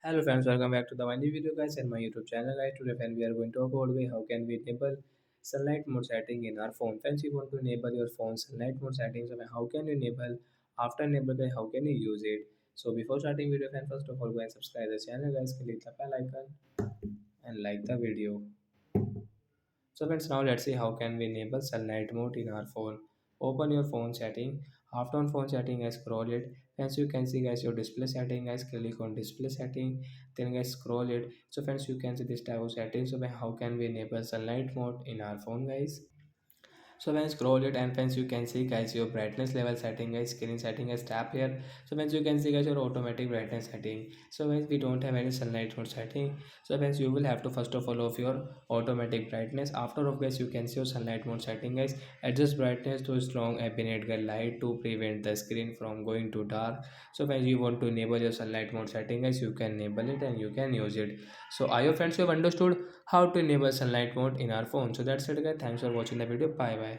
Hello friends, welcome back to the my new video guys and my YouTube channel guys. Today friends, we are going to talk about how can we enable sunlight mode setting in our phone. Friends, you want to enable your phone sunlight mode settings. So how can you enable? After enable guys, how can you use it? So before starting video friends, first of all go and subscribe the channel guys. Click the bell icon and like the video. So friends, now let's see how can we enable sunlight mode in our phone. Open your phone setting. After on phone setting, guys, scroll it. Friends, you can see guys your display setting. Guys, click on display setting. Then guys, scroll it. So friends, you can see this type of setting. So how can we enable sunlight mode in our phone, guys? So when scroll it and friends you can see guys your brightness level setting guys screen setting is tap here. So friends you can see guys your automatic brightness setting. So guys we don't have any sunlight mode setting. So friends you will have to first of all off your automatic brightness. After of guys you can see your sunlight mode setting guys. Adjust brightness to strong ambient light to prevent the screen from going to dark. So when you want to enable your sunlight mode setting guys you can enable it and you can use it. So I hope friends you have understood how to enable sunlight mode in our phone. So that's it guys. Thanks for watching the video. Bye bye.